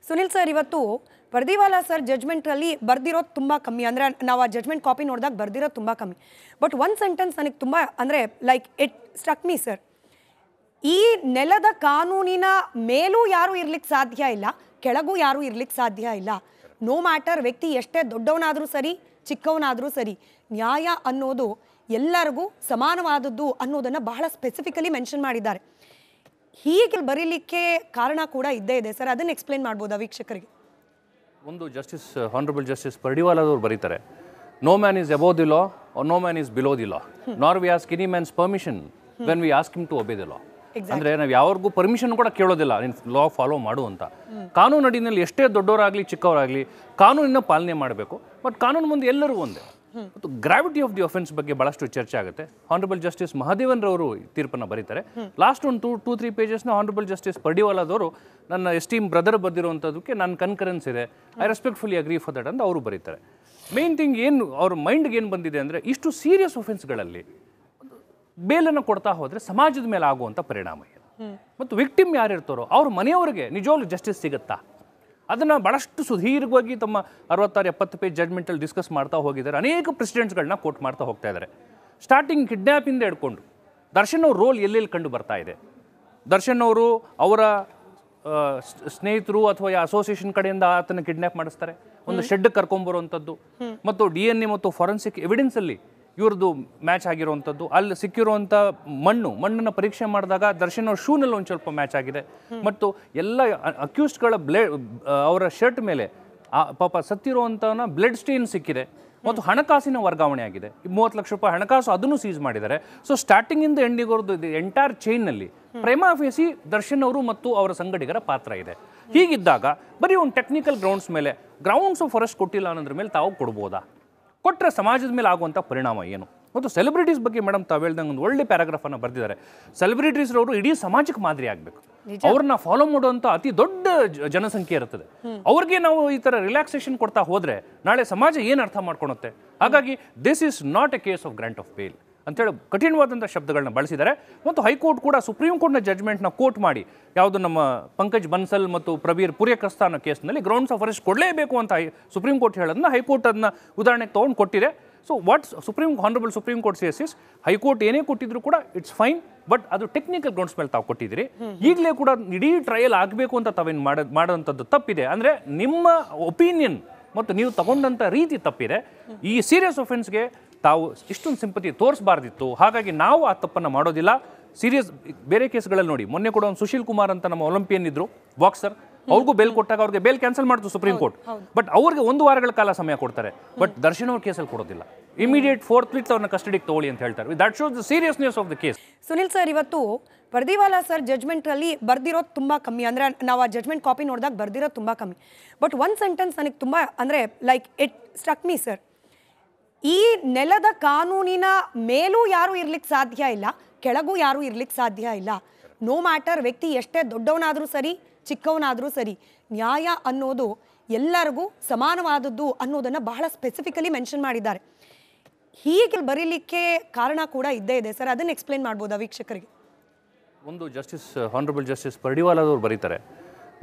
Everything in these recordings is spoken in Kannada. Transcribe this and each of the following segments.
ಸುನಿಲ್ ಸರ್, ಇವತ್ತು ಪರ್ದಿವಾಲಾ ಸರ್ ಜಡ್ಜ್ಮೆಂಟಲ್ಲಿ ಬರ್ದಿರೋದು ತುಂಬ ಕಮ್ಮಿ. ಅಂದರೆ ನಾವು ಆ ಜಡ್ಜ್ಮೆಂಟ್ ಕಾಪಿ ನೋಡಿದಾಗ ಬರ್ದಿರೋದು ತುಂಬ ಕಮ್ಮಿ. ಬಟ್ ಒಂದು ಸೆಂಟೆನ್ಸ್ ನನಗೆ ತುಂಬ ಅಂದರೆ like it struck me sir. ಈ ನೆಲದ ಕಾನೂನಿನ ಮೇಲೂ ಯಾರೂ ಇರ್ಲಿಕ್ಕೆ ಸಾಧ್ಯ ಇಲ್ಲ, ಕೆಳಗೂ ಯಾರೂ ಇರ್ಲಿಕ್ಕೆ ಸಾಧ್ಯ ಇಲ್ಲ. ನೋ ಮ್ಯಾಟರ್ ವ್ಯಕ್ತಿ ಎಷ್ಟೇ ದೊಡ್ಡವನಾದರೂ ಸರಿ, ಚಿಕ್ಕವನಾದರೂ ಸರಿ, ನ್ಯಾಯ ಅನ್ನೋದು ಎಲ್ಲರಿಗೂ ಸಮಾನವಾದದ್ದು ಅನ್ನೋದನ್ನು ಬಹಳ ಸ್ಪೆಸಿಫಿಕಲಿ ಮೆನ್ಷನ್ ಮಾಡಿದ್ದಾರೆ. ಹೀಗೆ ಬರೀಲಿಕ್ಕೆ ಕಾರಣ ಕೂಡ ಇದ್ದೇ ಇದೆ ಸರ್, ಅದನ್ನು ಎಕ್ಸ್ಪ್ಲೇನ್ ಮಾಡ್ಬೋದಾ ವೀಕ್ಷಕರಿಗೆ? ಒಂದು ಜಸ್ಟಿಸ್ ಹಾನರಬಲ್ ಜಸ್ಟಿಸ್ ಪರ್ಡಿವಾಲಾದವ್ರು ಬರೀತಾರೆ, no man is above the law or no man is below the law, nor we ask any man's permission when we ask him to obey the law. ಅಂದರೆ ನಾವು ಯಾವ್ರಿಗೂ ಪರ್ಮಿಷನ್ ಕೂಡ ಕೇಳೋದಿಲ್ಲ ನೀನು ಲಾ ಫಾಲೋ ಮಾಡು ಅಂತ. ಕಾನೂನು ಅಡಿನಲ್ಲಿ ಎಷ್ಟೇ ದೊಡ್ಡವರಾಗಲಿ ಚಿಕ್ಕವರಾಗಲಿ ಕಾನೂನಿನ ಪಾಲನೆ ಮಾಡಬೇಕು. ಬಟ್ ಕಾನೂನು ಮುಂದೆ ಎಲ್ಲರೂ ಒಂದೇ. ಮತ್ತು ಗ್ರಾವಿಟಿ ಆಫ್ ದಿ ಅಫೆನ್ಸ್ ಬಗ್ಗೆ ಭಾಳಷ್ಟು ಚರ್ಚೆ ಆಗುತ್ತೆ. ಹಾನರಬಲ್ ಜಸ್ಟಿಸ್ ಮಹಾದೇವನ್ ರವರು ತೀರ್ಪನ್ನು ಬರೀತಾರೆ. ಲಾಸ್ಟ್ ಒಂದು 2-3 ಪೇಜಸ್ನ ಹಾನರಬಲ್ ಜಸ್ಟಿಸ್ ಪರ್ಡಿವಾಲಾದವರು ನನ್ನ ಎಸ್ಟೀಮ್ ಬ್ರದರ್ ಬರೆದಿರುವಂಥದ್ದಕ್ಕೆ ನನ್ನ ಕನ್ಕರೆನ್ಸ್ ಇದೆ, I respectfully agree for that ಅಂತ ಅವರು ಬರೀತಾರೆ. ಮೇನ್ ಥಿಂಗ್ ಏನು ಅವ್ರ ಮೈಂಡ್ಗೆ ಏನು ಬಂದಿದೆ ಅಂದರೆ, ಇಷ್ಟು ಸೀರಿಯಸ್ ಒಫೆನ್ಸ್ಗಳಲ್ಲಿ ಬೇಲನ್ನು ಕೊಡ್ತಾ ಹೋದರೆ ಸಮಾಜದ ಮೇಲೆ ಆಗುವಂಥ ಪರಿಣಾಮ ಏನು, ಮತ್ತು ವಿಕ್ಟಿಮ್ ಯಾರಿರ್ತಾರೋ ಅವ್ರ ಮನೆಯವರಿಗೆ ನಿಜವಾಗ್ಲೂ ಜಸ್ಟಿಸ್ ಸಿಗುತ್ತಾ, ಅದನ್ನು ಭಾಳಷ್ಟು ಸುದೀರ್ಘವಾಗಿ ತಮ್ಮ 66-70 ಪೇಜ್ ಜಡ್ಜ್ಮೆಂಟಲ್ಲಿ ಡಿಸ್ಕಸ್ ಮಾಡ್ತಾ ಹೋಗಿದ್ದಾರೆ. ಅನೇಕ ಪ್ರೆಸಿಡೆಂಟ್ಸ್ಗಳನ್ನ ಕೋಟ್ ಮಾಡ್ತಾ ಹೋಗ್ತಾ ಇದ್ದಾರೆ. ಸ್ಟಾರ್ಟಿಂಗ್ ಕಿಡ್ನ್ಯಾಪಿಂದ ಹಿಡ್ಕೊಂಡು ದರ್ಶನ್ ಅವ್ರ ರೋಲ್ ಎಲ್ಲೆಲ್ಲಿ ಕಂಡು ಬರ್ತಾ ಇದೆ, ದರ್ಶನ್ ಅವರು ಅವರ ಸ್ನೇಹಿತರು ಅಥವಾ ಅಸೋಸಿಯೇಷನ್ ಕಡೆಯಿಂದ ಆತನ ಕಿಡ್ನ್ಯಾಪ್ ಮಾಡಿಸ್ತಾರೆ, ಒಂದು ಶೆಡ್ ಕರ್ಕೊಂಬರುವಂಥದ್ದು, ಮತ್ತು DNA ಮತ್ತು ಫಾರೆನ್ಸಿಕ್ ಎವಿಡೆನ್ಸಲ್ಲಿ ಇವ್ರದ್ದು ಮ್ಯಾಚ್ ಆಗಿರುವಂಥದ್ದು, ಅಲ್ಲಿ ಸಿಕ್ಕಿರುವಂಥ ಮಣ್ಣನ್ನು ಪರೀಕ್ಷೆ ಮಾಡಿದಾಗ ದರ್ಶನ್ ಅವ್ರ ಶೂನಲ್ಲಿ ಒಂದು ಸ್ವಲ್ಪ ಮ್ಯಾಚ್ ಆಗಿದೆ, ಮತ್ತು ಎಲ್ಲ ಅಕ್ಯೂಸ್ಡ್ಗಳ ಅವರ ಶರ್ಟ್ ಮೇಲೆ ಪಾಪ ಸತ್ತಿರುವಂಥವನ್ನ ಬ್ಲಡ್ ಸ್ಟೇನ್ ಸಿಕ್ಕಿದೆ, ಮತ್ತು ಹಣಕಾಸಿನ ವರ್ಗಾವಣೆ ಆಗಿದೆ. 30 ಲಕ್ಷ ರೂಪಾಯಿ ಹಣಕಾಸು ಅದನ್ನು ಸೀಸ್ ಮಾಡಿದ್ದಾರೆ. ಸೊ ಸ್ಟಾರ್ಟಿಂಗಿಂದ ಎಂಡಿಗೋರ್ದು ಎಂಟೈರ್ ಚೈನ್ನಲ್ಲಿ ಪ್ರೈಮಾ ಫೇಸಿ ದರ್ಶನ್ ಅವರು ಮತ್ತು ಅವರ ಸಂಗಡಿಗರ ಪಾತ್ರ ಇದೆ. ಹೀಗಿದ್ದಾಗ ಬರೀ ಒಂದು ಟೆಕ್ನಿಕಲ್ ಗ್ರೌಂಡ್ಸ್ ಮೇಲೆ ಗ್ರೌಂಡ್ಸ್ ಆಫ್ ಅರೆಸ್ಟ್ ಕೊಟ್ಟಿಲ್ಲ ಅನ್ನೋದ್ರ ಮೇಲೆ ತಾವು ಕೊಡ್ಬೋದಾ, ಕೊಟ್ಟರೆ ಸಮಾಜದ ಮೇಲೆ ಆಗುವಂಥ ಪರಿಣಾಮ ಏನು? ಮತ್ತು ಸೆಲೆಬ್ರಿಟೀಸ್ ಬಗ್ಗೆ ಮೇಡಮ್ ತಾವು ಹೇಳ್ದಂಗೆ ಒಂದು ಒಳ್ಳೆ ಪ್ಯಾರಾಗ್ರಾಫನ್ನು ಬರೆದಿದ್ದಾರೆ. ಸೆಲೆಬ್ರಿಟೀಸ್ರವರು ಇಡೀ ಸಮಾಜಕ್ಕೆ ಮಾದರಿ ಆಗಬೇಕು. ಅವ್ರನ್ನ ಫಾಲೋ ಮಾಡುವಂಥ ಅತಿ ದೊಡ್ಡ ಜನಸಂಖ್ಯೆ ಇರ್ತದೆ. ಅವ್ರಿಗೆ ನಾವು ಈ ಥರ ರಿಲ್ಯಾಕ್ಸೇಷನ್ ಕೊಡ್ತಾ ಹೋದರೆ ನಾಳೆ ಸಮಾಜ ಏನು ಅರ್ಥ ಮಾಡ್ಕೊಳುತ್ತೆ? ಹಾಗಾಗಿ this is not a case of grant of bail ಅಂತೇಳಿ ಕಠಿಣವಾದಂಥ ಶಬ್ದಗಳನ್ನ ಬಳಸಿದ್ದಾರೆ. ಮತ್ತು ಹೈಕೋರ್ಟ್ ಕೂಡ ಸುಪ್ರೀಂ ಕೋರ್ಟ್ನ ಜಡ್ಜ್ಮೆಂಟ್ನ ಕೋಟ್ ಮಾಡಿ, ಯಾವುದು ನಮ್ಮ ಪಂಕಜ್ ಬನ್ಸಲ್ ಮತ್ತು ಪ್ರಬೀರ್ ಪುರಿಯಕಸ್ತಾನ ಕೇಸ್ನಲ್ಲಿ ಗ್ರೌಂಡ್ಸ್ ಆಫ್ ಅರೆಸ್ಟ್ ಕೊಡಲೇಬೇಕು ಅಂತ ಸುಪ್ರೀಂ ಕೋರ್ಟ್ ಹೇಳೋದನ್ನ ಹೈಕೋರ್ಟ್ ಅದನ್ನ ಉದಾಹರಣೆಗೆ ತೊಗೊಂಡು ಕೊಟ್ಟಿದೆ. So what honourable supreme court says is, high court ಏನೇ ಕೊಟ್ಟಿದ್ರು ಕೂಡ ಇಟ್ಸ್ ಫೈನ್, ಬಟ್ ಅದು ಟೆಕ್ನಿಕಲ್ ಗ್ರೌಂಡ್ಸ್ ಮೇಲೆ ತಾವು ಕೊಟ್ಟಿದ್ದೀರಿ. ಈಗಲೇ ಕೂಡ ಇಡೀ ಟ್ರಯಲ್ ಆಗಬೇಕು ಅಂತ ತಾವೇನು ಮಾಡೋಂಥದ್ದು ತಪ್ಪಿದೆ. ಅಂದರೆ ನಿಮ್ಮ ಒಪಿನಿಯನ್ ಮತ್ತು ನೀವು ತಗೊಂಡಂಥ ರೀತಿ ತಪ್ಪಿದೆ. ಈ ಸೀರಿಯಸ್ ಒಫೆನ್ಸ್ಗೆ ತಾವು ಇಷ್ಟೊಂದು ಸಿಂಪತಿ ತೋರಿಸಬಾರ್ದಿತ್ತು. ಹಾಗಾಗಿ ನಾವು ಆ ತಪ್ಪನ್ನು ಮಾಡೋದಿಲ್ಲ. ಸೀರಿಯಸ್ ಬೇರೆ ಕೇಸ್ಗಳಲ್ಲಿ ನೋಡಿ, ಮೊನ್ನೆ ಕೂಡ ಒಂದು ಸುಶೀಲ್ ಕುಮಾರ್ ಅಂತ ನಮ್ಮ ಒಲಿಂಪಿಯನ್ ಇದ್ರು, ಬಾಕ್ಸರ್, ಅವ್ರಿಗೂ ಬೇಲ್ ಕೊಟ್ಟಾಗ ಅವ್ರಿಗೆ ಬೇಲ್ ಕ್ಯಾನ್ಸಲ್ ಮಾಡ್ತು ಸುಪ್ರೀಂ ಕೋರ್ಟ್. ಬಟ್ ಅವ್ರಿಗೆ 1 ವಾರಗಳ ಕಾಲ ಸಮಯ ಕೊಡ್ತಾರೆ. ಬಟ್ ದರ್ಶನ್ ಅವ್ರ ಕೇಸಲ್ಲಿ ಕೊಡೋದಿಲ್ಲ. ಇಮಿಡಿಯೇಟ್ 4th ವೀಕ್ ಅವ್ರನ್ನ ಕಸ್ಟಡಿಗೆ ತಗೊಳ್ಳಿ ಅಂತ ಹೇಳ್ತಾರೆ. That shows the seriousness of the case. Sunil sir, ಇವತ್ತು ಪರ್ದಿವಾಲಾ ಸರ್ ಜಡ್ಜ್ಮೆಂಟಲ್ಲಿ ಬರ್ದಿರೋದು ತುಂಬ ಕಮ್ಮಿ. ಅಂದರೆ ನಾವು ಆ ಜಡ್ಜ್ಮೆಂಟ್ ಕಾಪಿ ನೋಡಿದಾಗ ಬರ್ದಿರೋದು ತುಂಬ ಕಮ್ಮಿ. ಬಟ್ ಒಂದು ಸೆಂಟೆನ್ಸ್ ನನಗೆ ತುಂಬ ಅಂದರೆ like it struck me sir. ಈ ನೆಲದ ಕಾನೂನಿನ ಮೇಲೂ ಯಾರೂ ಇರ್ಲಿಕ್ಕೆ ಸಾಧ್ಯ ಇಲ್ಲ, ಕೆಳಗೂ ಯಾರೂ ಇರ್ಲಿಕ್ಕೆ ಸಾಧ್ಯ ಇಲ್ಲ. ನೋ ಮ್ಯಾಟರ್ ವ್ಯಕ್ತಿ ಎಷ್ಟೇ ದೊಡ್ಡವನಾದರೂ ಸರಿ, ಚಿಕ್ಕವನಾದರೂ ಸರಿ, ನ್ಯಾಯ ಅನ್ನೋದು ಎಲ್ಲರಿಗೂ ಸಮಾನವಾದದ್ದು ಅನ್ನೋದನ್ನು ಬಹಳ ಸ್ಪೆಸಿಫಿಕಲಿ ಮೆನ್ಷನ್ ಮಾಡಿದ್ದಾರೆ. ಹೀಗೆ ಬರೀಲಿಕ್ಕೆ ಕಾರಣ ಕೂಡ ಇದ್ದೇ ಇದೆ ಸರ್, ಅದನ್ನು ಎಕ್ಸ್ಪ್ಲೇನ್ ಮಾಡ್ಬೋದಾ ವೀಕ್ಷಕರಿಗೆ? ಒಂದು ಜಸ್ಟಿಸ್ ಹಾನರಬಲ್ ಜಸ್ಟಿಸ್ ಪರ್ಡಿವಾಲಾದವ್ರು ಬರೀತಾರೆ,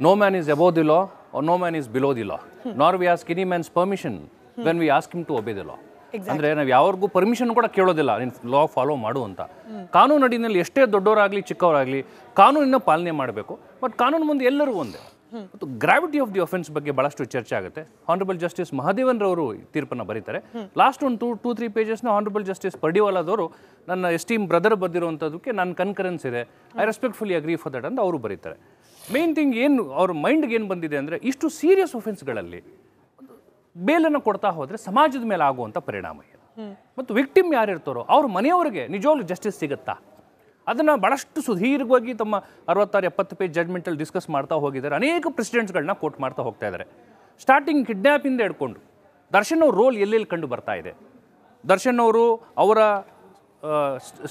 no man is above the law or no man is below the law, nor we ask any man's permission when we ask him to obey the law. ಅಂದರೆ ನಾವು ಯಾವ್ರಿಗೂ ಪರ್ಮಿಷನ್ ಕೂಡ ಕೇಳೋದಿಲ್ಲ ನೀನು ಲಾ ಫಾಲೋ ಮಾಡು ಅಂತ. ಕಾನೂನು ಅಡಿನಲ್ಲಿ ಎಷ್ಟೇ ದೊಡ್ಡವರಾಗಲಿ ಚಿಕ್ಕವರಾಗಲಿ ಕಾನೂನಿನ ಪಾಲನೆ ಮಾಡಬೇಕು. ಬಟ್ ಕಾನೂನು ಮುಂದೆ ಎಲ್ಲರೂ ಒಂದೇ. ಮತ್ತು ಗ್ರಾವಿಟಿ ಆಫ್ ದಿ ಅಫೆನ್ಸ್ ಬಗ್ಗೆ ಭಾಳಷ್ಟು ಚರ್ಚೆ ಆಗುತ್ತೆ. ಹಾನರಬಲ್ ಜಸ್ಟಿಸ್ ಮಹಾದೇವನ್ ರವರು ತೀರ್ಪನ್ನು ಬರೀತಾರೆ. ಲಾಸ್ಟ್ ಒಂದು 2-3 ಪೇಜಸ್ನ ಹಾನರಬಲ್ ಜಸ್ಟಿಸ್ ಪರ್ಡಿವಾಲಾದವರು ನನ್ನ ಎಸ್ಟೀಮ್ ಬ್ರದರ್ ಬರೆದಿರುವಂಥದ್ದಕ್ಕೆ ನನ್ನ ಕನ್ಕರೆನ್ಸ್ ಇದೆ, I respectfully agree for that ಅಂತ ಅವರು ಬರೀತಾರೆ. ಮೇನ್ ಥಿಂಗ್ ಏನು ಅವ್ರ ಮೈಂಡ್ಗೆ ಏನು ಬಂದಿದೆ ಅಂದರೆ, ಇಷ್ಟು ಸೀರಿಯಸ್ ಒಫೆನ್ಸ್ಗಳಲ್ಲಿ ಬೇಲನ್ನು ಕೊಡ್ತಾ ಹೋದರೆ ಸಮಾಜದ ಮೇಲೆ ಆಗುವಂಥ ಪರಿಣಾಮ ಏನು, ಮತ್ತು ವಿಕ್ಟಿಮ್ ಯಾರಿರ್ತಾರೋ ಅವ್ರ ಮನೆಯವರಿಗೆ ನಿಜವಾಗ್ಲೂ ಜಸ್ಟಿಸ್ ಸಿಗುತ್ತಾ, ಅದನ್ನು ಭಾಳಷ್ಟು ಸುದೀರ್ಘವಾಗಿ ತಮ್ಮ 66-70 ಪೇಜ್ ಜಡ್ಜ್ಮೆಂಟಲ್ಲಿ ಡಿಸ್ಕಸ್ ಮಾಡ್ತಾ ಹೋಗಿದ್ದಾರೆ. ಅನೇಕ ಪ್ರೆಸಿಡೆಂಟ್ಸ್ಗಳನ್ನ ಕೋಟ್ ಮಾಡ್ತಾ ಹೋಗ್ತಾ ಇದ್ದಾರೆ. ಸ್ಟಾರ್ಟಿಂಗ್ ಕಿಡ್ನ್ಯಾಪಿಂದ ಹಿಡ್ಕೊಂಡು ದರ್ಶನ್ ಅವ್ರ ರೋಲ್ ಎಲ್ಲೆಲ್ಲಿ ಕಂಡು ಬರ್ತಾ ಇದೆ, ದರ್ಶನ್ ಅವರು ಅವರ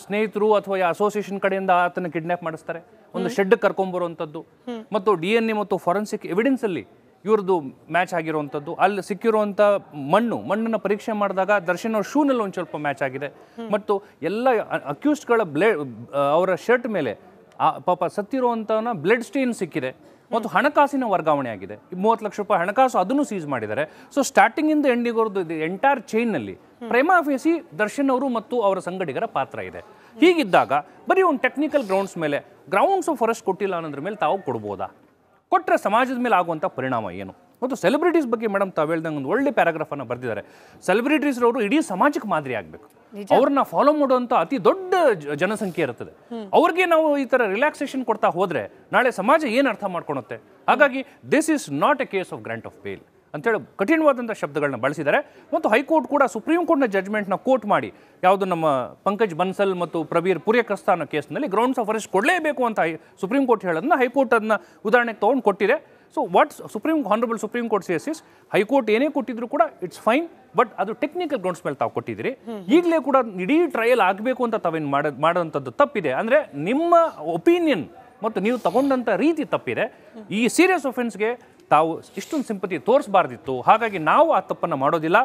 ಸ್ನೇಹಿತರು ಅಥವಾ ಅಸೋಸಿಯೇಷನ್ ಕಡೆಯಿಂದ ಆತನ ಕಿಡ್ನ್ಯಾಪ್ ಮಾಡಿಸ್ತಾರೆ, ಒಂದು ಶೆಡ್ ಕರ್ಕೊಂಬರುವಂಥದ್ದು, ಮತ್ತು DNA ಮತ್ತು ಫಾರೆನ್ಸಿಕ್ ಎವಿಡೆನ್ಸಲ್ಲಿ ಇವ್ರದ್ದು ಮ್ಯಾಚ್ ಆಗಿರುವಂಥದ್ದು, ಅಲ್ಲಿ ಸಿಕ್ಕಿರುವಂಥ ಮಣ್ಣನ್ನು ಪರೀಕ್ಷೆ ಮಾಡಿದಾಗ ದರ್ಶನ್ ಅವ್ರ ಶೂನಲ್ಲಿ ಒಂದು ಸ್ವಲ್ಪ ಮ್ಯಾಚ್ ಆಗಿದೆ, ಮತ್ತು ಎಲ್ಲ ಅಕ್ಯೂಸ್ಡ್ಗಳ ಅವರ ಶರ್ಟ್ ಮೇಲೆ ಪಾಪ ಸತ್ತಿರುವಂಥವನ್ನ ಬ್ಲಡ್ ಸ್ಟೇನ್ ಸಿಕ್ಕಿದೆ, ಮತ್ತು ಹಣಕಾಸಿನ ವರ್ಗಾವಣೆ ಆಗಿದೆ. 30 ಲಕ್ಷ ರೂಪಾಯಿ ಹಣಕಾಸು ಅದನ್ನು ಸೀಸ್ ಮಾಡಿದ್ದಾರೆ. ಸೊ ಸ್ಟಾರ್ಟಿಂಗ್ ಇಂದ ಎಂಡಿಗೋರ್ದು ಎಂಟೈರ್ ಚೈನ್ನಲ್ಲಿ ಪ್ರೈಮಾ ಫೇಸಿ ದರ್ಶನ್ ಅವರು ಮತ್ತು ಅವರ ಸಂಗಡಿಗರ ಪಾತ್ರ ಇದೆ. ಹೀಗಿದ್ದಾಗ ಬರೀ ಒಂದು ಟೆಕ್ನಿಕಲ್ ಗ್ರೌಂಡ್ಸ್ ಮೇಲೆ ಗ್ರೌಂಡ್ಸ್ ಆಫ್ ಅರೆಸ್ಟ್ ಕೊಟ್ಟಿಲ್ಲ ಅನ್ನೋದ್ರ ಮೇಲೆ ತಾವು ಕೊಡ್ಬೋದಾ? ಕೊಟ್ಟರೆ ಸಮಾಜದ ಮೇಲೆ ಆಗುವಂಥ ಪರಿಣಾಮ ಏನು? ಮತ್ತು ಸೆಲೆಬ್ರಿಟೀಸ್ ಬಗ್ಗೆ ಮೇಡಮ್ ತಾವು ಹೇಳ್ದಂಗೆ ಒಂದು ಒಳ್ಳೆ ಪ್ಯಾರಾಗ್ರಾಫನ್ನು ಬರೆದಿದ್ದಾರೆ. ಸೆಲೆಬ್ರಿಟೀಸ್ರವರು ಇಡೀ ಸಮಾಜಕ್ಕೆ ಮಾದರಿ ಆಗಬೇಕು. ಅವ್ರನ್ನ ಫಾಲೋ ಮಾಡುವಂಥ ಅತಿ ದೊಡ್ಡ ಜನಸಂಖ್ಯೆ ಇರ್ತದೆ. ಅವ್ರಿಗೆ ನಾವು ಈ ಥರ ರಿಲ್ಯಾಕ್ಸೇಷನ್ ಕೊಡ್ತಾ ಹೋದರೆ ನಾಳೆ ಸಮಾಜ ಏನು ಅರ್ಥ ಮಾಡ್ಕೊಳುತ್ತೆ? ಹಾಗಾಗಿ this is not a case of grant of bail ಅಂತೇಳಿ ಕಠಿಣವಾದಂಥ ಶಬ್ದಗಳನ್ನ ಬಳಸಿದ್ದಾರೆ. ಮತ್ತು ಹೈಕೋರ್ಟ್ ಕೂಡ ಸುಪ್ರೀಂ ಕೋರ್ಟ್ನ ಜಡ್ಜ್ಮೆಂಟ್ನ ಕೋರ್ಟ್ ಮಾಡಿ ಯಾವುದು ನಮ್ಮ ಪಂಕಜ್ ಬನ್ಸಲ್ ಮತ್ತು ಪ್ರಬೀರ್ ಪುರಿಯಕಸ್ತಾನ ಕೇಸ್ನಲ್ಲಿ ಗ್ರೌಂಡ್ಸ್ ಆಫ್ ಅರೆಸ್ಟ್ ಕೊಡಲೇಬೇಕು ಅಂತ ಸುಪ್ರೀಂ ಕೋರ್ಟ್ ಹೇಳೋದನ್ನ ಹೈಕೋರ್ಟ್ ಅದನ್ನ ಉದಾಹರಣೆಗೆ ತೊಗೊಂಡು ಕೊಟ್ಟಿದೆ. So what honourable supreme court says is high court ಏನೇ ಕೊಟ್ಟಿದ್ರು ಕೂಡ ಇಟ್ಸ್ ಫೈನ್, ಬಟ್ ಅದು ಟೆಕ್ನಿಕಲ್ ಗ್ರೌಂಡ್ಸ್ ಮೇಲೆ ತಾವು ಕೊಟ್ಟಿದ್ದೀರಿ. ಈಗಲೇ ಕೂಡ ಇಡೀ ಟ್ರಯಲ್ ಆಗಬೇಕು ಅಂತ ತಾವೇನು ಮಾಡೋಂಥದ್ದು ತಪ್ಪಿದೆ. ಅಂದರೆ ನಿಮ್ಮ ಒಪಿನಿಯನ್ ಮತ್ತು ನೀವು ತಗೊಂಡಂಥ ರೀತಿ ತಪ್ಪಿದೆ. ಈ ಸೀರಿಯಸ್ ಒಫೆನ್ಸ್ಗೆ ತಾವು ಇಷ್ಟೊಂದು ಸಿಂಪತಿ ತೋರಿಸಬಾರ್ದಿತ್ತು. ಹಾಗಾಗಿ ನಾವು ಆ ತಪ್ಪನ್ನು ಮಾಡೋದಿಲ್ಲ.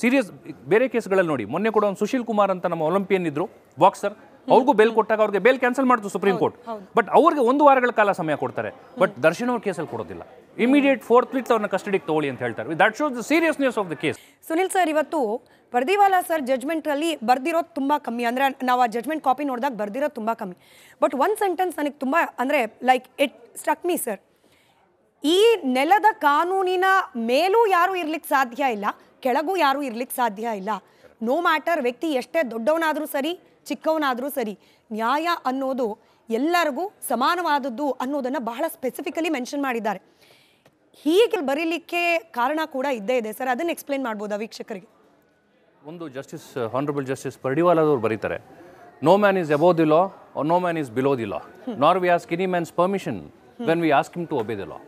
ಸೀರಿಯಸ್ ಬೇರೆ ಕೇಸ್ಗಳಲ್ಲಿ ನೋಡಿ, ಮೊನ್ನೆ ಕೂಡ ಒಂದು ಸುಶೀಲ್ ಕುಮಾರ್ ಅಂತ ನಮ್ಮ ಒಲಿಂಪಿಯನ್ ಇದ್ರು, ಬಾಕ್ಸರ್, ಅವ್ರಿಗೂ ಬೇಲ್ ಕೊಟ್ಟಾಗ ಅವ್ರಿಗೆ ಬೇಲ್ ಕ್ಯಾನ್ಸಲ್ ಮಾಡ್ತು ಸುಪ್ರೀಂ ಕೋರ್ಟ್. ಬಟ್ ಅವ್ರಿಗೆ 1 ವಾರಗಳ ಕಾಲ ಸಮಯ ಕೊಡ್ತಾರೆ. ಬಟ್ ದರ್ಶನ್ ಅವ್ರ ಕೇಸಲ್ಲಿ ಕೊಡೋದಿಲ್ಲ. ಇಮಿಡಿಯೇಟ್ 4th ವೀಕ್ ಅವ್ರನ್ನ ಕಸ್ಟಡಿಗೆ ತಗೊಳ್ಳಿ ಅಂತ ಹೇಳ್ತಾರೆ. That shows the seriousness of the case. Sunil sir, ಇವತ್ತು ಪರ್ದಿವಾಲಾ ಸರ್ ಜಡ್ಜ್ಮೆಂಟಲ್ಲಿ ಬರ್ದಿರೋದು ತುಂಬ ಕಮ್ಮಿ. ಅಂದರೆ ನಾವು ಆ ಜಡ್ಜ್ಮೆಂಟ್ ಕಾಪಿ ನೋಡಿದಾಗ ಬರ್ದಿರೋದು ತುಂಬ ಕಮ್ಮಿ. ಬಟ್ ಒಂದು ಸೆಂಟೆನ್ಸ್ ನನಗೆ ತುಂಬ ಅಂದರೆ like it struck me sir. ಈ ನೆಲದ ಕಾನೂನಿನ ಮೇಲೂ ಯಾರೂ ಇರ್ಲಿಕ್ಕೆ ಸಾಧ್ಯ ಇಲ್ಲ, ಕೆಳಗೂ ಯಾರೂ ಇರ್ಲಿಕ್ಕೆ ಸಾಧ್ಯ ಇಲ್ಲ. ನೋ ಮ್ಯಾಟರ್ ವ್ಯಕ್ತಿ ಎಷ್ಟೇ ದೊಡ್ಡವನಾದರೂ ಸರಿ, ಚಿಕ್ಕವನಾದರೂ ಸರಿ, ನ್ಯಾಯ ಅನ್ನೋದು ಎಲ್ಲರಿಗೂ ಸಮಾನವಾದದ್ದು ಅನ್ನೋದನ್ನು ಬಹಳ ಸ್ಪೆಸಿಫಿಕಲಿ ಮೆನ್ಷನ್ ಮಾಡಿದ್ದಾರೆ. ಹೀಗೆ ಬರೀಲಿಕ್ಕೆ ಕಾರಣ ಕೂಡ ಇದ್ದೇ ಇದೆ ಸರ್. ಅದನ್ನು ಎಕ್ಸ್ಪ್ಲೇನ್ ಮಾಡ್ಬೋದಾ ವೀಕ್ಷಕರಿಗೆ? ಒಂದು ಹಾನರಬಲ್ ಜಸ್ಟಿಸ್ ಪರ್ಡಿವಾಲಾದವ್ರು ಬರೀತಾರೆ, no man is above the law or no man is below the law, nor we ask any man's permission when we ask him to obey the law.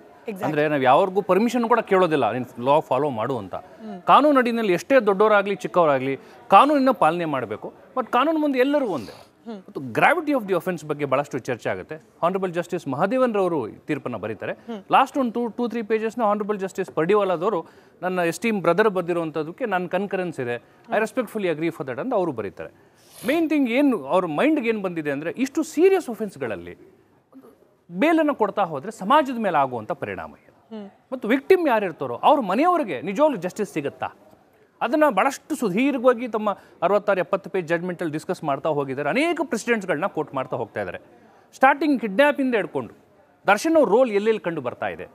ಅಂದರೆ ನಾವು ಯಾವ್ರಿಗೂ ಪರ್ಮಿಷನ್ ಕೂಡ ಕೇಳೋದಿಲ್ಲ ನೀನು ಲಾ ಫಾಲೋ ಮಾಡು ಅಂತ. ಕಾನೂನು ಅಡಿನಲ್ಲಿ ಎಷ್ಟೇ ದೊಡ್ಡವರಾಗಲಿ ಚಿಕ್ಕವರಾಗಲಿ ಕಾನೂನಿನ ಪಾಲನೆ ಮಾಡಬೇಕು. ಬಟ್ ಕಾನೂನು ಮುಂದೆ ಎಲ್ಲರೂ ಒಂದೇ. ಮತ್ತು ಗ್ರಾವಿಟಿ ಆಫ್ ದಿ ಒಫೆನ್ಸ್ ಬಗ್ಗೆ ಭಾಳಷ್ಟು ಚರ್ಚೆ ಆಗುತ್ತೆ. ಹಾನರಬಲ್ ಜಸ್ಟಿಸ್ ಮಹಾದೇವನ್ ರವರು ತೀರ್ಪನ್ನು ಬರೀತಾರೆ. ಲಾಸ್ಟ್ ಒಂದು 2-3 ಪೇಜಸ್ನ ಹಾನರಬಲ್ ಜಸ್ಟಿಸ್ ಪರ್ಡಿವಾಲಾದವರು ನನ್ನ ಎಸ್ಟೀಮ್ ಬ್ರದರ್ ಬರೆದಿರುವಂಥದ್ದಕ್ಕೆ ನನ್ನ ಕನ್ಕರೆನ್ಸ್ ಇದೆ, I respectfully agree for that ಅಂತ ಅವರು ಬರೀತಾರೆ. ಮೇನ್ ಥಿಂಗ್ ಏನು ಅವ್ರ ಮೈಂಡ್ಗೆ ಏನು ಬಂದಿದೆ ಅಂದರೆ, ಇಷ್ಟು ಸೀರಿಯಸ್ ಒಫೆನ್ಸ್ಗಳಲ್ಲಿ ಬೇಲನ್ನು ಕೊಡ್ತಾ ಹೋದರೆ ಸಮಾಜದ ಮೇಲೆ ಆಗುವಂಥ ಪರಿಣಾಮ ಏನು? ಮತ್ತು ವಿಕ್ಟಿಮ್ ಯಾರಿರ್ತಾರೋ ಅವ್ರ ಮನೆಯವರಿಗೆ ನಿಜವಾಗ್ಲೂ ಜಸ್ಟಿಸ್ ಸಿಗುತ್ತಾ? ಅದನ್ನು ಭಾಳಷ್ಟು ಸುದೀರ್ಘವಾಗಿ ತಮ್ಮ 66-70 ಪೇಜ್ ಜಡ್ಜ್ಮೆಂಟಲ್ಲಿ ಡಿಸ್ಕಸ್ ಮಾಡ್ತಾ ಹೋಗಿದ್ದಾರೆ. ಅನೇಕ ಪ್ರೆಸಿಡೆಂಟ್ಸ್ಗಳನ್ನ ಕೋಟ್ ಮಾಡ್ತಾ ಹೋಗ್ತಾ ಇದ್ದಾರೆ. ಸ್ಟಾರ್ಟಿಂಗ್ ಕಿಡ್ನ್ಯಾಪಿಂದ ಹಿಡ್ಕೊಂಡು ದರ್ಶನ್ ಅವ್ರ ರೋಲ್ ಎಲ್ಲೆಲ್ಲಿ ಕಂಡು ಬರ್ತಾ ಇದೆ.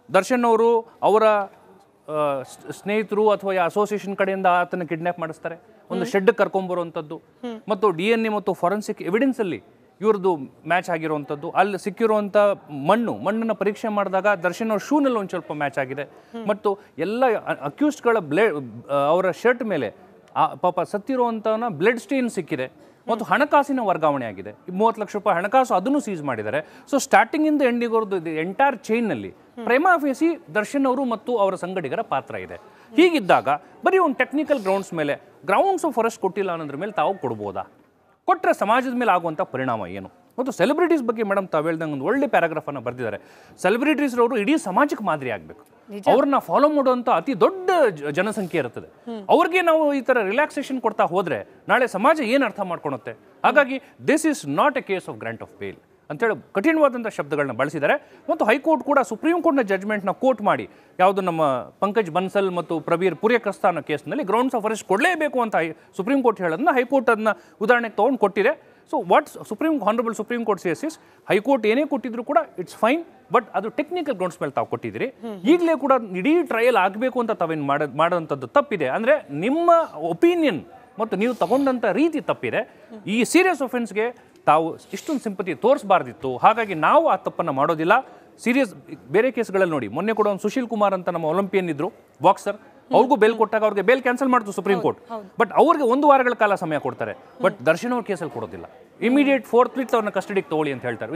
ದರ್ಶನ್ ಅವರು ಅವರ ಸ್ನೇಹಿತರು ಅಥವಾ ಅಸೋಸಿಯೇಷನ್ ಕಡೆಯಿಂದ ಆತನ ಕಿಡ್ನ್ಯಾಪ್ ಮಾಡಿಸ್ತಾರೆ, ಒಂದು ಶೆಡ್ ಕರ್ಕೊಂಬರುವಂಥದ್ದು, ಮತ್ತು DNA ಮತ್ತು ಫಾರೆನ್ಸಿಕ್ ಎವಿಡೆನ್ಸಲ್ಲಿ ಇವ್ರದ್ದು ಮ್ಯಾಚ್ ಆಗಿರುವಂಥದ್ದು, ಅಲ್ಲಿ ಸಿಕ್ಕಿರುವಂಥ ಮಣ್ಣನ್ನು ಪರೀಕ್ಷೆ ಮಾಡಿದಾಗ ದರ್ಶನ್ ಅವ್ರ ಶೂನಲ್ಲಿ ಒಂದು ಸ್ವಲ್ಪ ಮ್ಯಾಚ್ ಆಗಿದೆ. ಮತ್ತು ಎಲ್ಲ ಅಕ್ಯೂಸ್ಡ್ಗಳ ಅವರ ಶರ್ಟ್ ಮೇಲೆ ಪಾಪ ಸತ್ತಿರುವಂಥವನ್ನ ಬ್ಲಡ್ ಸ್ಟೇನ್ ಸಿಕ್ಕಿದೆ. ಮತ್ತು ಹಣಕಾಸಿನ ವರ್ಗಾವಣೆ ಆಗಿದೆ. 30 ಲಕ್ಷ ರೂಪಾಯಿ ಹಣಕಾಸು ಅದನ್ನು ಸೀಸ್ ಮಾಡಿದ್ದಾರೆ. ಸೊ ಸ್ಟಾರ್ಟಿಂಗ್ ಇಂದ ಎಂಡಿಗೋರ್ದು ಎಂಟೈರ್ ಚೈನ್ನಲ್ಲಿ ಪ್ರೈಮಾ ಫೇಸಿ ದರ್ಶನ್ ಅವರು ಮತ್ತು ಅವರ ಸಂಗಡಿಗರ ಪಾತ್ರ ಇದೆ. ಹೀಗಿದ್ದಾಗ ಬರೀ ಒಂದು ಟೆಕ್ನಿಕಲ್ ಗ್ರೌಂಡ್ಸ್ ಮೇಲೆ ಗ್ರೌಂಡ್ಸ್ ಆಫ್ ಅರೆಸ್ಟ್ ಕೊಟ್ಟಿಲ್ಲ ಅನ್ನೋದ್ರ ಮೇಲೆ ತಾವು ಕೊಡ್ಬೋದಾ? ಕೊಟ್ಟರೆ ಸಮಾಜದ ಮೇಲೆ ಆಗುವಂಥ ಪರಿಣಾಮ ಏನು? ಮತ್ತು ಸೆಲೆಬ್ರಿಟೀಸ್ ಬಗ್ಗೆ ಮೇಡಮ್ ತಾವು ಹೇಳ್ದಂಗೆ ಒಂದು ಒಳ್ಳೆ ಪ್ಯಾರಾಗ್ರಾಫನ್ನು ಬರೆದಿದ್ದಾರೆ. ಸೆಲೆಬ್ರಿಟೀಸ್ರವರು ಇಡೀ ಸಮಾಜಕ್ಕೆ ಮಾದರಿ ಆಗಬೇಕು. ಅವ್ರನ್ನ ಫಾಲೋ ಮಾಡುವಂಥ ಅತಿ ದೊಡ್ಡ ಜನಸಂಖ್ಯೆ ಇರ್ತದೆ. ಅವ್ರಿಗೆ ನಾವು ಈ ಥರ ರಿಲ್ಯಾಕ್ಸೇಷನ್ ಕೊಡ್ತಾ ಹೋದರೆ ನಾಳೆ ಸಮಾಜ ಏನು ಅರ್ಥ ಮಾಡ್ಕೊಳುತ್ತೆ? ಹಾಗಾಗಿ this is not a case of grant of bail ಅಂತೇಳಿ ಕಠಿಣವಾದಂಥ ಶಬ್ದಗಳನ್ನ ಬಳಸಿದ್ದಾರೆ. ಮತ್ತು ಹೈಕೋರ್ಟ್ ಕೂಡ ಸುಪ್ರೀಂ ಕೋರ್ಟ್ನ ಜಡ್ಜ್ಮೆಂಟ್ನ ಕೋರ್ಟ್ ಮಾಡಿ ಯಾವುದು ನಮ್ಮ ಪಂಕಜ್ ಬನ್ಸಲ್ ಮತ್ತು ಪ್ರಬೀರ್ ಪುರಿಯಕಸ್ತಾನ ಕೇಸ್ನಲ್ಲಿ ಗ್ರೌಂಡ್ಸ್ ಆಫ್ ಅರೆಸ್ಟ್ ಕೊಡಲೇಬೇಕು ಅಂತ ಸುಪ್ರೀಂ ಕೋರ್ಟ್ ಹೇಳೋದನ್ನ ಹೈಕೋರ್ಟ್ ಅದನ್ನ ಉದಾಹರಣೆಗೆ ತೊಗೊಂಡು ಕೊಟ್ಟಿದೆ. So what honourable supreme court says is high court ಏನೇ ಕೊಟ್ಟಿದ್ರು ಕೂಡ ಇಟ್ಸ್ ಫೈನ್, ಬಟ್ ಅದು ಟೆಕ್ನಿಕಲ್ ಗ್ರೌಂಡ್ಸ್ ಮೇಲೆ ತಾವು ಕೊಟ್ಟಿದ್ದೀರಿ. ಈಗಲೇ ಕೂಡ ಇಡೀ ಟ್ರಯಲ್ ಆಗಬೇಕು ಅಂತ ತಾವೇನು ಮಾಡೋಂಥದ್ದು ತಪ್ಪಿದೆ. ಅಂದರೆ ನಿಮ್ಮ ಒಪಿನಿಯನ್ ಮತ್ತು ನೀವು ತಗೊಂಡಂಥ ರೀತಿ ತಪ್ಪಿದೆ. ಈ ಸೀರಿಯಸ್ ಒಫೆನ್ಸ್ಗೆ ತಾವು ಇಷ್ಟೊಂದು ಸಿಂಪತಿ ತೋರಿಸಬಾರ್ದಿತ್ತು. ಹಾಗಾಗಿ ನಾವು ಆ ತಪ್ಪನ್ನು ಮಾಡೋದಿಲ್ಲ. ಸೀರಿಯಸ್ ಬೇರೆ ಕೇಸ್ಗಳಲ್ಲಿ ನೋಡಿ, ಮೊನ್ನೆ ಕೂಡ ಒಂದು ಸುಶೀಲ್ ಕುಮಾರ್ ಅಂತ ನಮ್ಮ ಒಲಿಂಪಿಯನ್ ಇದ್ರು, ಬಾಕ್ಸರ್, ಅವ್ರಿಗೂ ಬೇಲ್ ಕೊಟ್ಟಾಗ ಅವ್ರಿಗೆ ಬೇಲ್ ಕ್ಯಾನ್ಸಲ್ ಮಾಡ್ತು ಸುಪ್ರೀಂ ಕೋರ್ಟ್. ಬಟ್ ಅವ್ರಿಗೆ 1 ವಾರಗಳ ಕಾಲ ಸಮಯ ಕೊಡ್ತಾರೆ. ಬಟ್ ದರ್ಶನ್ ಅವ್ರ ಕೇಸಲ್ಲಿ ಕೊಡೋದಿಲ್ಲ. ಇಮಿಡಿಯೇಟ್ 4th ವೀಕ್ ಅವ್ರನ್ನ ಕಸ್ಟಡಿಗೆ ತಗೊಳ್ಳಿ ಅಂತ ಹೇಳ್ತಾರೆ.